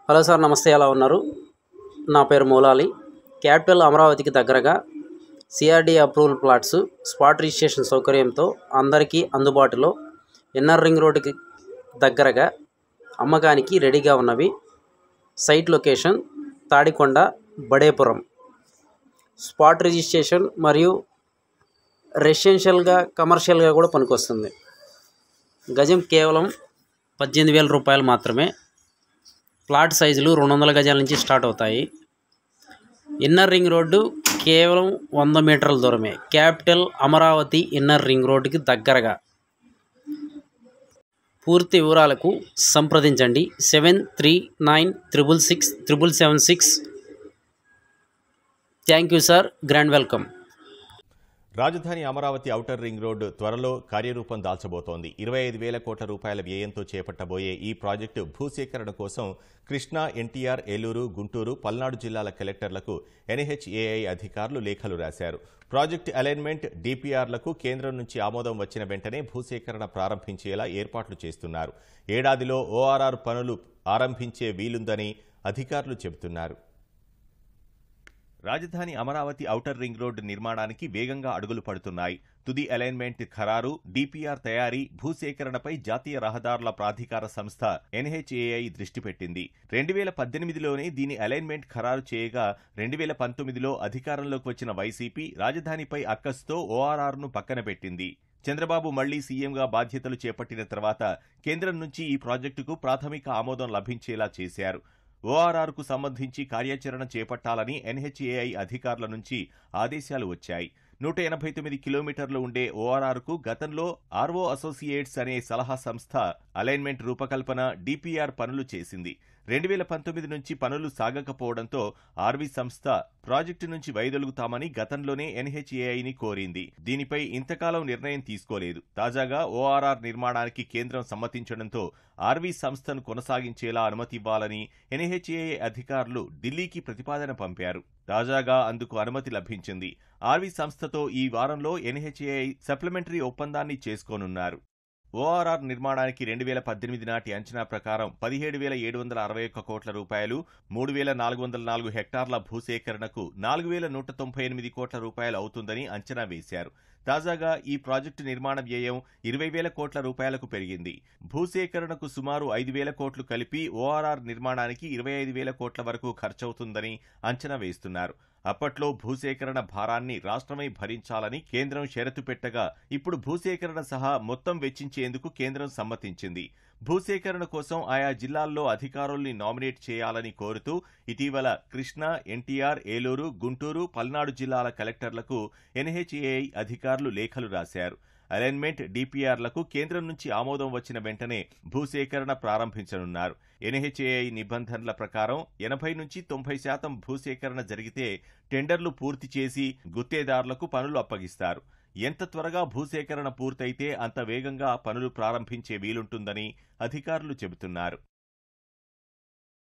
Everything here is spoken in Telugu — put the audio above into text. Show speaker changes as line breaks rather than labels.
హలో సార్, నమస్తే. ఎలా ఉన్నారు? నా పేరు మూలాలి. క్యాపిటల్ అమరావతికి దగ్గరగా CRD approval plots spot registration సౌకర్యంతో అందరికీ అందుబాటులో ఇన్నర్ రింగ్ రోడ్డుకి దగ్గరగా అమ్మకానికి రెడీగా ఉన్నవి. Site location Tadikonda, Badepuram. Spot registration మరియు రెసిడెన్షియల్గా, కమర్షియల్గా కూడా పనికొస్తుంది. గజం కేవలం 18,000 రూపాయలు మాత్రమే. ప్లాట్ సైజులు 200 గజాల నుంచి స్టార్ట్ అవుతాయి. ఇన్నర్ రింగ్ రోడ్డు కేవలం 100 మీటర్ల దూరమే. క్యాపిటల్ అమరావతి ఇన్నర్ రింగ్ రోడ్డుకి దగ్గరగా. పూర్తి వివరాలకు సంప్రదించండి 7396667776. Thank you sir. Grand welcome.
రాజధాని అమరావతి ఔటర్ రింగ్ రోడ్డు త్వరలో కార్యరూపం దాల్చబోతోంది. 25,000 కోట్ల రూపాయల వ్యయంతో చేపట్టబోయే ఈ ప్రాజెక్టు భూసేకరణ కోసం కృష్ణా, ఎన్టీఆర్, ఏలూరు, గుంటూరు, పల్నాడు జిల్లాల కలెక్టర్లకు ఎన్హెచ్ఏఐ అధికారులు లేఖలు రాశారు. ప్రాజెక్టు అలైన్మెంట్, డిపిఆర్లకు కేంద్రం నుంచి ఆమోదం వచ్చిన వెంటనే భూసేకరణ ప్రారంభించేలా ఏర్పాట్లు చేస్తున్నారు. ఏడాదిలో ఓఆర్ఆర్ పనులు ఆరంభించే వీలుందని అధికారులు చెబుతున్నారు. రాజధాని అమరావతి ఔటర్ రింగ్ రోడ్డు నిర్మాణానికి వేగంగా అడుగులు పడుతున్నాయి. తుది అలైన్మెంట్ ఖరారు, డిపిఆర్ తయారీ, భూసేకరణపై జాతీయ రహదారుల ప్రాధికార సంస్థ ఎన్హెచ్ఏఐ దృష్టి పెట్టింది. 2018లోనే దీని అలైన్మెంట్ ఖరారు చేయగా 2019లో అధికారంలోకి వచ్చిన వైసీపీ రాజధానిపై అక్కసుతో ఓఆర్ఆర్ను పక్కన పెట్టింది. చంద్రబాబు మళ్లీ సీఎంగా బాధ్యతలు చేపట్టిన తర్వాత కేంద్రం నుంచి ఈ ప్రాజెక్టుకు ప్రాథమిక ఆమోదం లభించేలా చేశారు. ఓఆర్ఆర్కు సంబంధించి కార్యాచరణ చేపట్టాలని ఎన్హెచ్ఏఐ అధికారుల నుంచి ఆదేశాలు వచ్చాయి. 189 కిలోమీటర్లు ఉండే ఓఆర్ఆర్కు గతంలో ఆర్వో అసోసియేట్స్ అనే సలహా సంస్థ అలైన్మెంట్ రూపకల్పన, డిపిఆర్ పనులు చేసింది. 2019 నుంచి పనులు సాగకపోవడంతో ఆర్వీ సంస్థ ప్రాజెక్టు నుంచి వైదొలుగుతామని గతంలోనే ఎన్హెచ్ఏఐని కోరింది. దీనిపై ఇంతకాలం నిర్ణయం తీసుకోలేదు. తాజాగా ఓఆర్ఆర్ నిర్మాణానికి కేంద్రం సమ్మతించడంతో ఆర్వీ సంస్థను కొనసాగించేలా అనుమతివ్వాలని ఎన్హెచ్ఏఐ అధికారులు ఢిల్లీకి ప్రతిపాదన పంపారు. తాజాగా అందుకు అనుమతి లభించింది. ఆర్వీ సంస్థతో ఈ వారంలో ఎన్హెచ్ఏఐ సప్లిమెంటరీ ఒప్పందాన్ని చేసుకోనున్నారు. ఓఆర్ఆర్ నిర్మాణానికి 2018 నాటి అంచనా ప్రకారం 17,761 కోట్ల రూపాయలు, 3,404 హెక్టార్ల భూసేకరణకు 4,198 కోట్ల రూపాయలు అవుతుందని అంచనా వేశారు. తాజాగా ఈ ప్రాజెక్టు నిర్మాణ వ్యయం 20,000 కోట్ల రూపాయలకు పెరిగింది. భూసేకరణకు సుమారు 5,000 కోట్లు కలిపి ఓఆర్ఆర్ నిర్మాణానికి 25,000 కోట్ల వరకు ఖర్చవుతుందని అంచనా వేస్తున్నారు. అప్పట్లో భూసేకరణ భారాన్ని రాష్ట్రమే భరించాలని కేంద్రం షరతు పెట్టగా ఇప్పుడు భూసేకరణ సహా మొత్తం వెచ్చించేందుకు కేంద్రం సమ్మతించింది. భూసేకరణ కోసం ఆయా జిల్లాల్లో అధికారుల్ని నామినేట్ చేయాలని కోరుతూ ఇటీవల కృష్ణా, ఎన్టీఆర్, ఏలూరు, గుంటూరు, పల్నాడు జిల్లాల కలెక్టర్లకు ఎన్హెచ్ఏఐ అధికారులు లేఖలు రాశారు. అలైన్మెంట్, డిపిఆర్లకు కేంద్రం నుంచి ఆమోదం వచ్చిన వెంటనే భూసేకరణ ప్రారంభించనున్నారు. ఎన్హెచ్ఏఐ నిబంధనల ప్రకారం 80 నుంచి 90% భూసేకరణ జరిగితే టెండర్లు పూర్తి చేసి గుత్తేదారులకు పనులు అప్పగిస్తారు. ఎంత త్వరగా భూసేకరణ పూర్తయితే అంత వేగంగా పనులు ప్రారంభించే వీలుంటుందని అధికారులు చెబుతున్నారు.